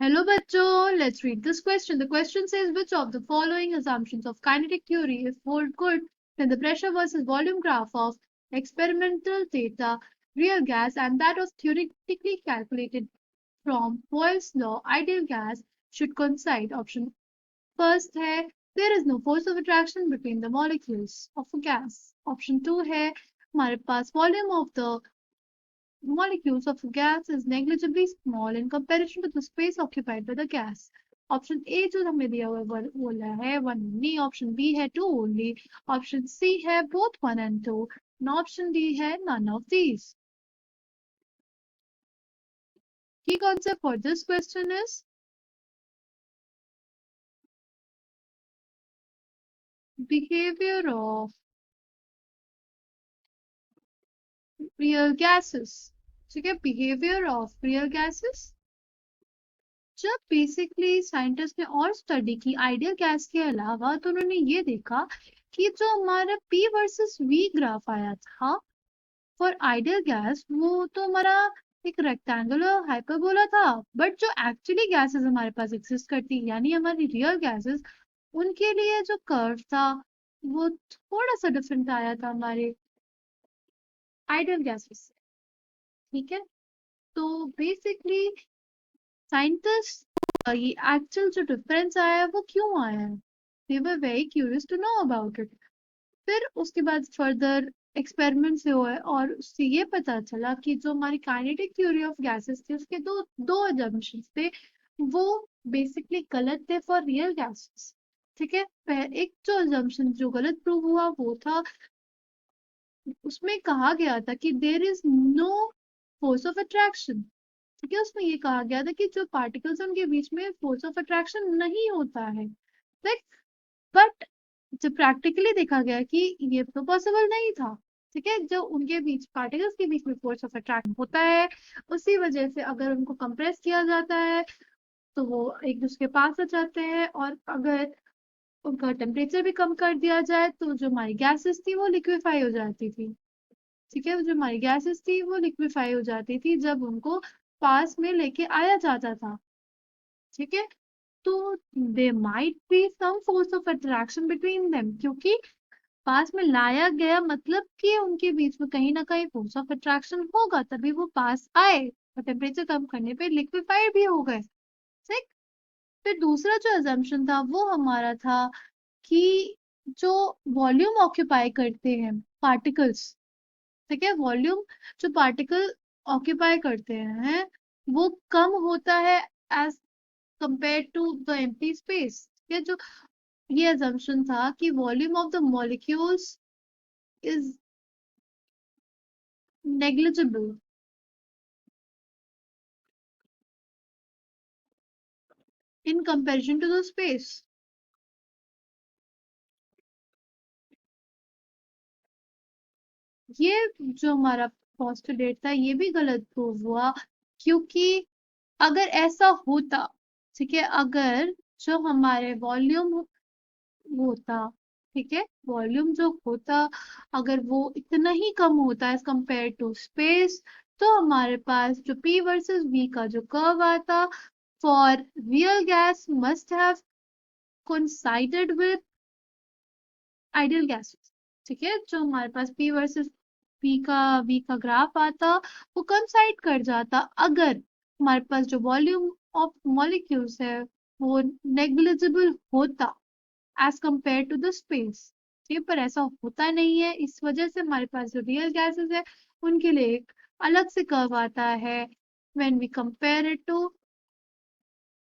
Hello bachcho, let's read this question. The question says which of the following assumptions of kinetic theory if hold good then the pressure versus volume graph of experimental data, real gas and that was theoretically calculated from Boyle's law ideal gas should coincide. Option first है there is no force of attraction between the molecules of a gas. Option 2 है हमारे पास volume of the molecules of a gas is negligibly small in comparison to the space occupied by the gas. Option A जो हमें दिया हुआ है बोला है one only, option B है टू ओनली, ऑप्शन सी है both one and two, and option D है none of these. Key concept for this question is behavior of real gases. ठीक है, behavior of real gases. जब basically scientist ने और study की ideal gas के अलावा तो उन्होंने ये देखा कि जो हमारा P वर्सेस V ग्राफ आया था फॉर आइडियल गैस वो तो हमारा एक रेक्टेंगुलर हाइपरबोला था, बट जो एक्चुअली गैसेस हमारे पास एग्जिस्ट करती यानी हमारी रियल गैसेस उनके लिए जो कर्व था वो थोड़ा सा डिफरेंट आया था हमारे आइडियल गैसेस से. ठीक है, तो बेसिकली साइंटिस्ट ये एक्चुअल जो डिफरेंस आया है वो क्यों आया है, they were very curious to know about it. फिर उसके बाद फर्दर एक्सपेरिमेंट से हुआ है और उससे ये पता चला कि जो हमारी काइनेटिक थ्योरी ऑफ गैसेस थी उसके दो दो अजम्पशंस थे वो बेसिकली गलत थे फॉर रियल गैसेस. ठीक है, एक जो अजम्पशन जो गलत प्रूव हुआ वो था उसमें कहा गया था कि there is no force of attraction. ठीक है, उसमें ये कहा गया था कि जो पार्टिकल्स उनके बीच में फोर्स ऑफ अट्रैक्शन नहीं होता है. लाइक बट जब प्रैक्टिकली देखा गया कि ये तो पॉसिबल नहीं था. ठीक है, जो उनके बीच पार्टिकल्स के बीच में फोर्स ऑफ अट्रैक्शन होता है उसी वजह से अगर उनको कंप्रेस किया जाता है तो वो एक दूसरे के पास आ जाते हैं और अगर उनका टेम्परेचर भी कम कर दिया जाए तो जो हमारी गैसेस थी वो लिक्विफाई हो जाती थी. ठीक है, जो हमारी गैसेस थी वो लिक्विफाई हो जाती थी जब उनको पास में लेके आया जाता था. ठीक है, तो they might be some force of attraction between them क्योंकि पास में लाया गया मतलब कि उनके बीच में कहीं ना कहीं फोर्स ऑफ अट्रैक्शन होगा तभी वो पास आए और टेम्परेचर कम करने पे लिक्विफाइड भी हो गए. ठीक, फिर दूसरा जो अजम्पशन था वो हमारा था कि जो वॉल्यूम ऑक्यूपाई करते हैं पार्टिकल्स. ठीक है, वॉल्यूम जो पार्टिकल ऑक्यूपाई करते हैं वो कम होता है as compare to the empty space. ये जो ये अजम्पशन था कि volume of the molecules is negligible in comparison to the space. ये जो हमारा पोस्टुलेट था ये भी गलत प्रूव हुआ क्योंकि अगर ऐसा होता, ठीक है, अगर जो हमारे वॉल्यूम होता, ठीक है, वॉल्यूम जो होता अगर वो इतना ही कम होता एज कंपेयर टू स्पेस तो हमारे पास जो P वर्सेस V का जो कर्व आता for real gas must have coincided with ideal gases. ठीक है, जो हमारे पास P वर्सेस V का ग्राफ आता वो कंसाइड कर जाता अगर हमारे पास जो वॉल्यूम ऑफ मॉलिक्यूल्स है वो नेग्लिजिबल होता as compare to the space. ठीक है, पर ऐसा होता नहीं है इस वजह से हमारे पास जो रियल गैसेस है उनके लिए एक अलग से कर्व आता है when we compare it to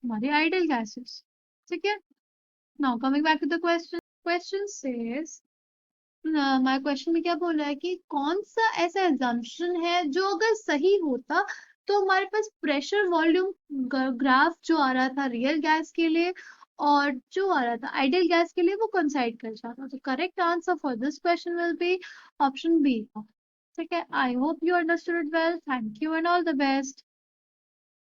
हमारे आइडियल गैसेस. ठीक है, now coming back to the question says हमारे क्वेश्चन में क्या बोला है कि कौन सा ऐसा एग्जाम्पशन है जो अगर सही होता तो हमारे पास प्रेशर वॉल्यूम ग्राफ जो आ रहा था रियल गैस के लिए और जो आ रहा था आइडियल गैस के लिए वो कंसाइड कर जाता. तो correct answer for this question will be option B. ठीक है, I hope you understood well. Thank you and all the best.